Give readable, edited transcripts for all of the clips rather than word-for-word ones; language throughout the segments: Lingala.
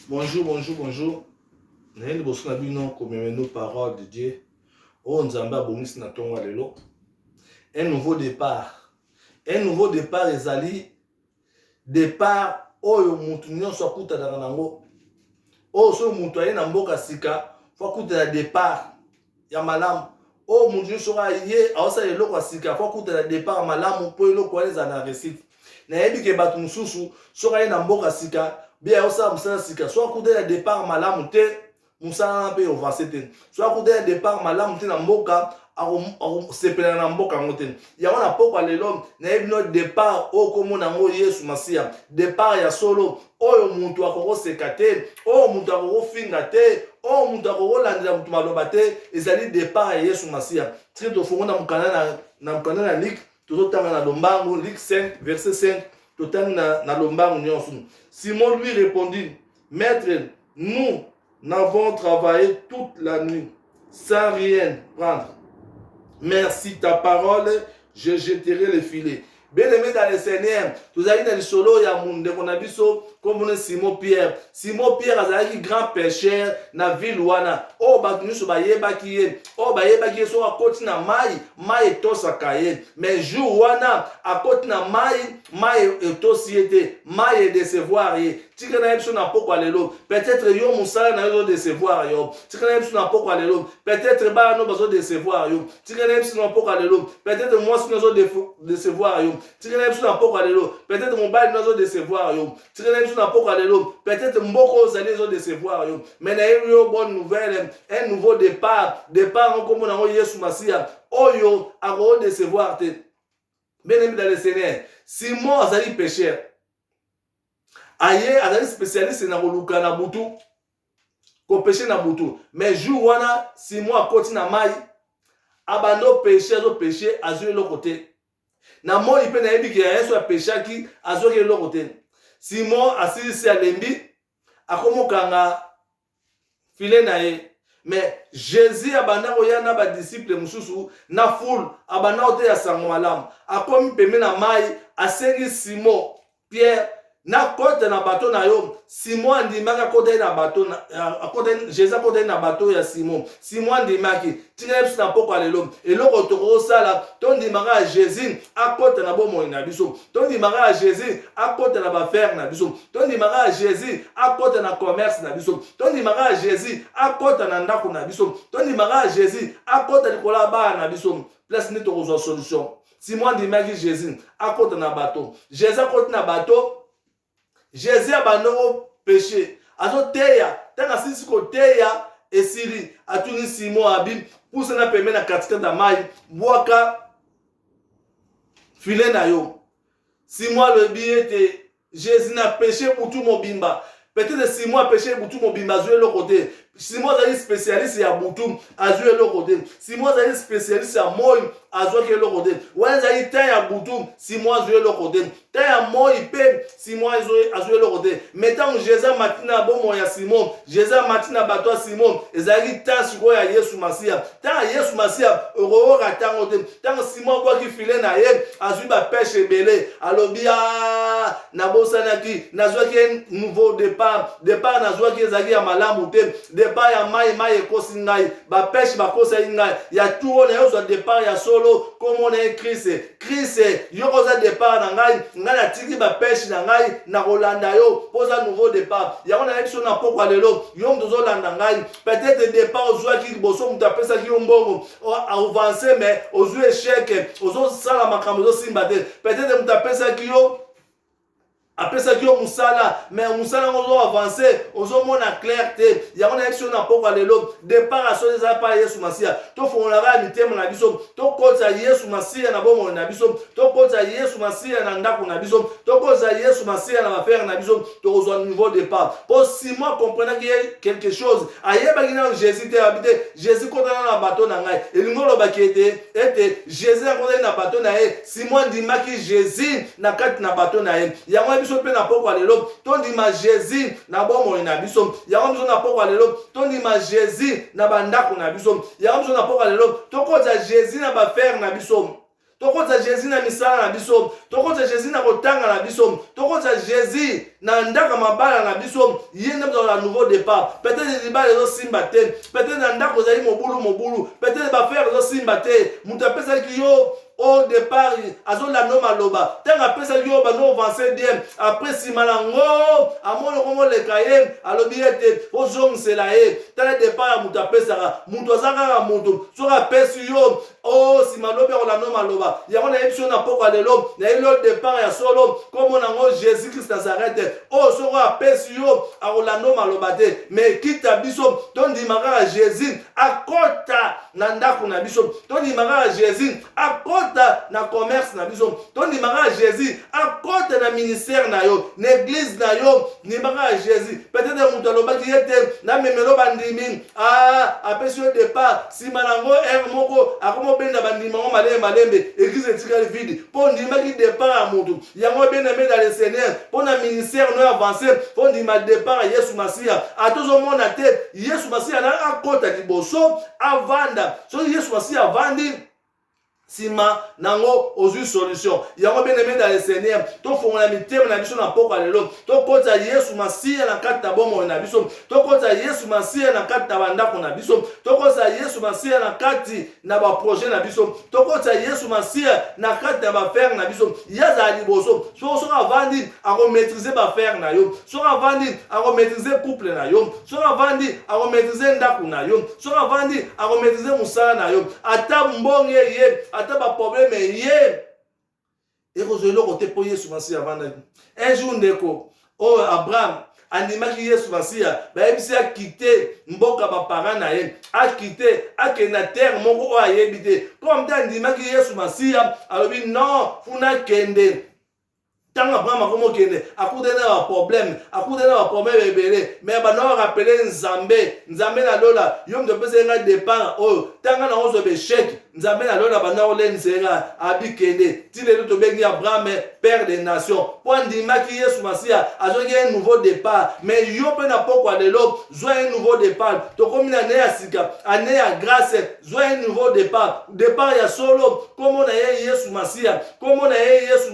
Bonjour. Nayendi boso na bino komemeno parole de Dieu. Oh Nzamba bongisi na tonga lelo. Un nouveau départ. Un nouveau départ ezali départ oyo mutu nyonso akutana nango. Oh so mutu aye na mboka sika fo akutana départ ya malamu. Oh mutu nyonso aye aosala eloko sika fo akutana départ ya malamu po eloko wana ezala na réussite. Nayebi ke bato mosusu soki aye na mboka sika bia aosala mosala sika so akutana départ malamu te musala mpe ovance te. So akutana départ malamu te na mboka akosepela na mboka yango te. Yango na pokwa lelo nayebi no départ oyo komona yango Yesu Masiya, départ ya solo oyo mutu akokoseka te, oyo mutu akokofinga te, oyo mutu akokolandela mutu maloba te, ezali départ ya Yesu Masiya. Tike tofongo na mokanda na Luc, tozotanga na lombangu Luc 5 verset 5, totanga na lombangu nyonso. Simon lui répondit, Maître, nous n'avons travaillé toute la nuit sans rien prendre. Merci ta parole, je jetterai le filet. Bien-aimé dans le Seigneur, tu as dit dans le solo, il y a mon déconabiso, comme Simon Pierre. Simon Pierre a été grand pécheur dans la ville ouana. Oh, batunu so baye bakiye. Oh, baye bakiye so a côté na mai to sakaye. Mais jour ouana a côté na mai to siete, mai décevoir ye. Tika na yebso na poko alelo. Peut-être yo musala na yo décevoir yo. Tika na yebso na poko alelo. Peut-être ba no bazo décevoir yo. Tika na yebso na poko alelo. Peut-être moi si nous décevoir yo. Tika na yebso na poko alelo. Peut-être mon bali nous décevoir yo. Tika na yebso na poko alelo. Peut-être mboko zali zo décevoir yo. Mais na yo bonne nouvelle, un nouveau départ comme na Yesu Masiya. Oyo ako décevoir te. Bien-aimé dans le Seigneur, Simon azali pécheur. Aye azali spécialiste na koluka na butu ko péché na butu, mais jour wana Simon akoti na mai abando péché zo péché azui le côté na moi ipe na yebi ki yesu a péché ki azui le côté. Simon asisi alembi akomokanga filet na ye, mais Jésus abanda koya na ba disciple mususu na foule abanda ote ya sango malamu akomi peme na mai asengi Simon Pierre na kote na bateau na yo. Simon andimaka kote na bateau na kote Jésus kote na bateau ya Simon andimaki tika yesu na poko alelo eloko toko sala tondimaka Jésus akote na bomoi na biso, tondimaka Jésus akote na ba faire na biso, tondimaka Jésus akote na commerce na biso, tondimaka Jésus akote na ndako na biso, tondimaka Jésus akote likola ba na biso. Place ni toko solution. Simon andimaki Jésus akote na bateau, Jésus akote na bateau. Jésus a bandoko péché. Azo teya, tanga sisi ko teya esiri atuni Simon abim pousse na peme na katika da mai boaka filet na yo. Simon le biete Jésus na péché pour tout mobimba. Peut-être Simon a péché pour tout mobimba jouer le côté. Simon est spécialiste ya butum a joué le côté. Simon est spécialiste ya moi a joué le côté. Wanza ita ya butum Simon a joué le côté. Ta ya moi pe Simon a joué le côté. Mettons Jésus matina bomo ya Simon, Jésus matina bato Simon, ezali ta siko ya Yesu Masiya. Ta Yesu Masiya oro ratango te. Ta Simon kwa ki filet na ye azui ba pêche belé. Alobia na bosana ki na joué ki nouveau départ na joué ki ezali ya malamu te. Départ ya mai ekosi ngai ba pêche ba kosa ngai ya tuo na yo zo départ ya solo comme on est Christ yo koza départ na ngai na tiki ba pêche na ngai na kolanda yo posa nouveau départ ya on a ebiso na pokwa lelo yo mtozo landa ngai peut-être départ ozwa ki boso mutapesa ki mbongo avancer mais ozu échec ozo sala makambo zo simba te peut-être mutapesa ki yo apesa ki yo musala mais musala ngozo avancer ozo mona clair te ya on a action na pokwa lelo départ a so eza pa Yesu Masiya to fongola ba mitemo na biso to kota Yesu Masiya na bomo na biso to kota Yesu Masiya na ndako na biso to kota Yesu Masiya na affaire na biso to ozo nouveau départ pour Simon comprendre qu'il y a quelque chose ayeba kina Jésus te habité Jésus kota na bateau na ngai elingolo bakete ete Jésus kota na bateau na ye Simon ndimaki Jésus na kati na bateau na ye ya biso pe na poko alelo tondima Jésus na bomo na biso ya biso na poko alelo tondima Jésus na bandako na biso ya biso na poko alelo tokota Jésus na ba faire na biso tokoza Jésus na misala na biso, tokoza Jésus na kotanga na biso, tokoza Jésus na ndaka mabala na biso, yende dans la nouveau départ. Peut-être libala zo simba te, peut-être na ndako zali mobulu, peut-être ba faire zo simba te, muta pesa ki yo au départ azo la no maloba tanga pesa yo ba no avancer bien après simalango amono komo le kaye alobi ete ozong sela e tala départ muta pesa muto azaka muto soka pesi yo o simalobe la no maloba yango na episode na poko lelo na ilo départ ya solo comme nango Jésus Christ Nazareth o soka pesi yo la no maloba te mais kita biso tondi maka Jésus akota na ndako na biso tondi maka Jésus akota na commerce na biso tondi maka Jésus akota na ministère na yo na église na yo ni maka Jésus peut-être muto lobaki yete na memelo bandimi apesi au départ si manango moko akomo benda bandima ngo malembe église etikali vide po ndimaki départ à mutu yango benda me dans le Seigneur po na ministère no avancer po ndima départ Yesu Masia atozo mona te Yesu Masia na akota liboso avanda so Yesu Masia avandi sima nango ozu solution yango bien aimé dans le Seigneur to fongola mitema na biso na poko lelo to kota Yesu Masia na kata bomo na biso to kota Yesu Masia na kata bandako na biso to kota Yesu Masia na kati na ba projet na biso to kota Yesu Masia na kata ba faire na biso yaza liboso so avandi a maîtriser ba faire na yo so avandi a maîtriser couple na yo so avandi a maîtriser ndako na yo so avandi a maîtriser musala na yo ata mbonge ye ata ba problème ye et rozelo côté pour Yesu Masia avant un jour ndeko oh Abraham animaki Yesu Masia ba ebisi a quitter mboka ba parents na ye a quitter a kena terre moko o ayebite comme tant animaki Yesu Masia alobi non funa kende tanga Abraham akomo kende akudena ba problème ebele mais ba no rappeler Nzambe na lola yom de pesa nga départ oh tanga na ozo be chèque Nzambe na lola ba no lenzenga abikende ti lelo to bengi Abraham père des nations point ndimaki Yesu Masia azongi un nouveau départ mais yo pe na poko lelo zo un nouveau départ to komi na ne ya sika ane ya grâce zo un nouveau départ ya solo komo na Yesu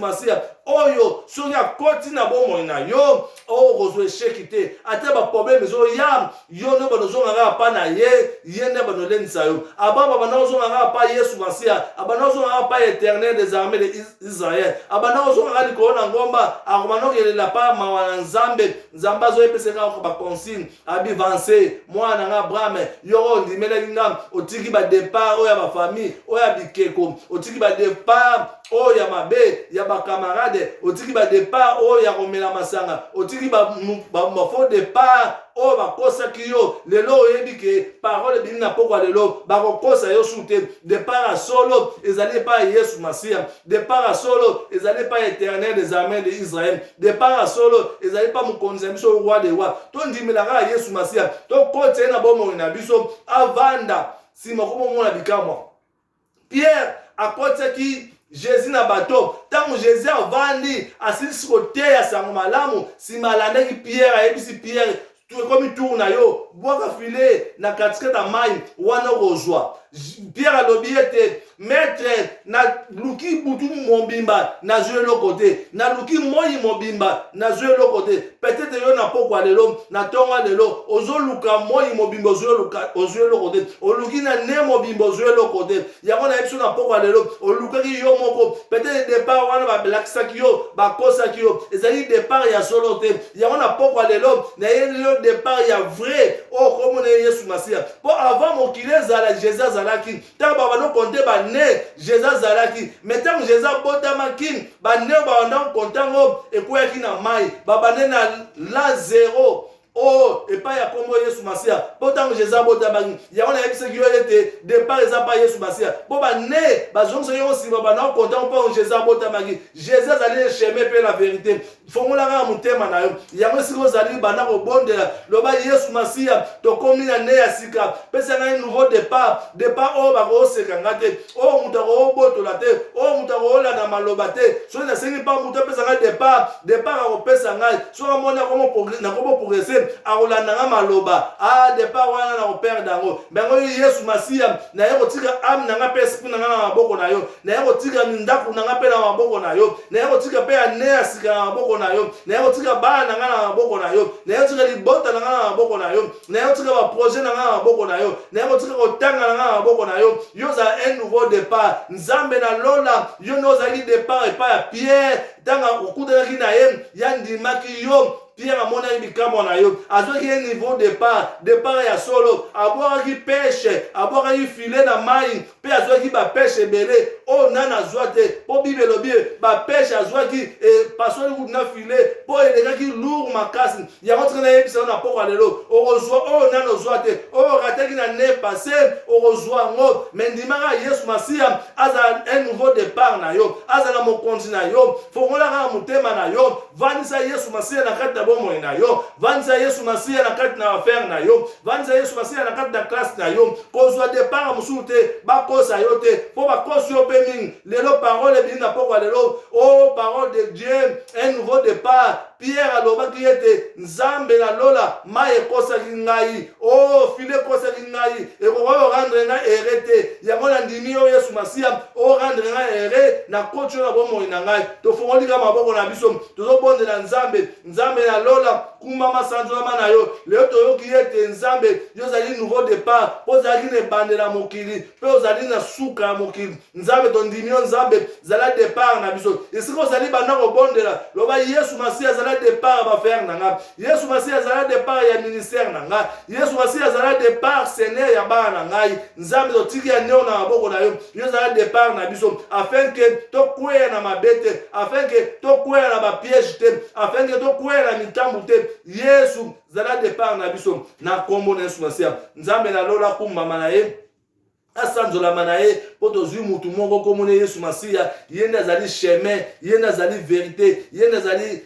Masia oyo soki akoti na bomoi na yo kozwa esheki te ata baproblème ezoya yo nde banozongaka pa na ye nde banolenisa yo ababa banozongaka pa Yesu Masia abanozongaka pa éternel des armées de Israël abanozongaka likolo na ngomba akobanokelela pa mawa na Nzambe azoyepesaka baconsigne abivance mwana nga Abraham yoko ondimelaki nga otiki badépart oyo ya bafamille oyo ya bikeko otiki badépart oyo ya mabe ya bakamarade otiki badépart oyo ya komela masanga otiki bafaux départ oyo bakosaki yo lelo oyebi ke parole bini na poko lelo bakokosa yo su te départ ya solo ezali pa Yesu Masia départ ya solo ezali pa éternel des armées de Israël départ ya solo ezali pa mokonzi ya biso roi des rois tondimelaka ya Yesu Masia tokotie na bomoi na biso avanda nsima komomona bikamwa Pierre akotiaki Jésus na bateau tango Jésus avandi asilisi koteya sango malamu nsima alandaki Pierre ayebisi Pierre comme tour na yo boka filet na katikata ya mai wana kozwa Pierre alobi ete maître na luki butu mobimba na zwe eloko te na luki moi mobimba na zwe eloko te peut-être yo na poko lelo na tonga lelo ozoluka moi mobimba ozwe eloko te oluki na ne mobimba ozwe eloko te yango na ebiso na poko lelo olukaki yo moko peut-être départ wana babelakisaki yo bakosaki yo ezali départ ya solo te yango na poko lelo na ye lelo départ ya vrai komona Yesu Masia po avant mokili ezala Jésus azalaki tango babano konte bane Jésus azalaki mais tango Jésus abotamaki bane babanda kontango ekweyaki na mai babane na la zéro epai ya kombo Yesu Masia po tango Jésus abotamaki yango nayebisaki yo ete départ eza pa Yesu Masia po bane bazongisa yo nsima banda kontango mpo Jésus abotamaki Jésus azali le chemin mpe la vérité fongolaka motema na yo yango esika ozali banda kobondela loba Yesu Masia tokomi na ne ya sika pesanga un nouveau départ oyo bakosekanga te oyo moto akobotola te oyo moto akolanda maloba te soki nasengi mpa moto apesanga départ akopesa ngai soki amoni nakomo progresse akolandanga maloba départ wana na opère dango bango Yesu Masiya na ye kotika âme nanga pe esprit nanga na maboko na yo na ye kotika ndako nanga pe na maboko na yo na ye kotika pe ane ya sika na maboko na yo na ye kotika bana nanga na maboko na yo na ye kotika libota nanga na maboko na yo na ye kotika ba projet nanga na maboko na yo na ye kotika kotanga nanga na maboko na yo yo za un nouveau départ nzambe na lola yo nozali départ epa ya Pierre tanga okutanaki na ye yandimaki yo Pierre amonaki bikamwa na yo azwaki un niveau départ ya solo abwakaki pêche abwakaki filet na mai mpe azwaki bapêche ebele oyo nani azwa te mpo bible elobi bapêche azwaki pasoli kutu na filet mpo elekaki lourd makasi yango tika nayebisa yo na poko lelo okozwa oyo nani ozwa te oyo okataki na ne passé okozwa yango me ndimaka Yesu Masiya azala un nouveau départ na yo azala mokonzi na yo fongolaka motema na yo vandisa Yesu Masiya na kati na bomoi na yo vandisa Yesu Masiya na kati na affaire na yo vandisa Yesu Masiya na kati na classe na yo kozwa départ mosusu te bakosa yo te mpo bakosi yo mpe mingi lelo parole ebili na poko lelo parole de Dieu un nouveau départ Pierre alobaki ete nzambe na lola mai ekosaki ngai file ekosaki ngai ekokoki orendre ngai ere te yango na ndimi yo Yesu Masiya orendre ngai ere na koti oyo na bomoi na ngai tofongolika maboko na biso tozobondela nzambe na lola kumama sanzolama na yo lelo toyoki ete nzambe yo ozali nouveau départ mpo ozalaki na ebandela mokili mpe ozali na suka ya mokili nzambe tondimi yo nzambe zala départ na biso esika ozali banda kobondela loba Yesu Masiya azala départ ya bafere na nga Yesu Masiya azala départ ya ministère na nga Yesu Masiya azala départ seigneur ya bana na ngai nzambe totiki ya neo na maboko na yo yo azala départ na biso afin ke tokweya na mabe te afin ke tokweya na bapiège te afin ke tokweya na mitambu te Yesu zala départ na biso na kombo na Yesu Masiya nzambe na lola kumbama na ye asanzolama na ye mpo tozwi mutu moko komona Yesu Masiya ye nde azali chemin ye nde azali vérité ye nde azali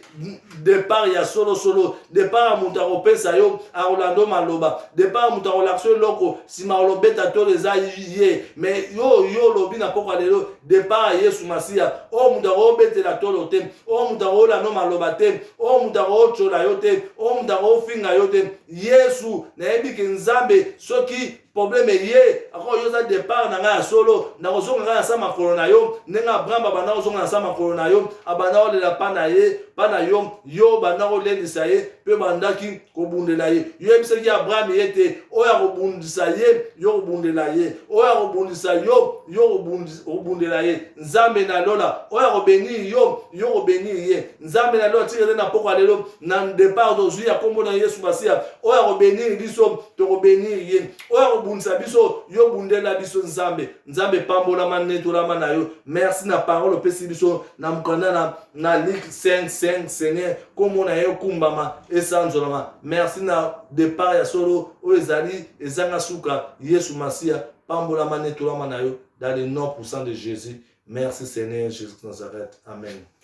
départ ya solo départ ya moto akopesa yo akolanda maloba départ ya moto akolakisa yo eloko nsima olobeta tolo eza ye me yo olobi na poko lelo départ ya Yesu Masiya oyo moto akobetela tolo te oyo moto akolanda maloba te oyo moto akochola yo te oyo moto akofinga yo te Yesu nayebi ke nzambe soki problème ye akoyoza départ na ngai ya solo na kozonga ngai na sa makolo na yo ndenge Abraham abanda kozonga na sa makolo na yo abanda kolela pa na yo banda kolendisa ye mpe bandaki kobundela ye yo yebisaki Abraham ye te oyo akobundisa ye yo kobundela ye oyo akobundisa yo kobundela ye nzambe na lola oyo akobenir yo kobenir ye nzambe na lola tikele na poko lelo na départ tozwi ya kombo na Yesu Masiya oyo akobenir biso tokobenir ye oyo bundisa biso yo bundela biso nzambe pambolama netolama na yo merci na parole opesi biso na mukanda na Luc 5:5 Seigneur komo na yo kumbama esanzolama merci na départ ya solo oyo ezali ezanga suka Yesu Masiya pambolama netolama na yo dans le nom puissant de Jésus merci Seigneur Jésus de Nazareth amen.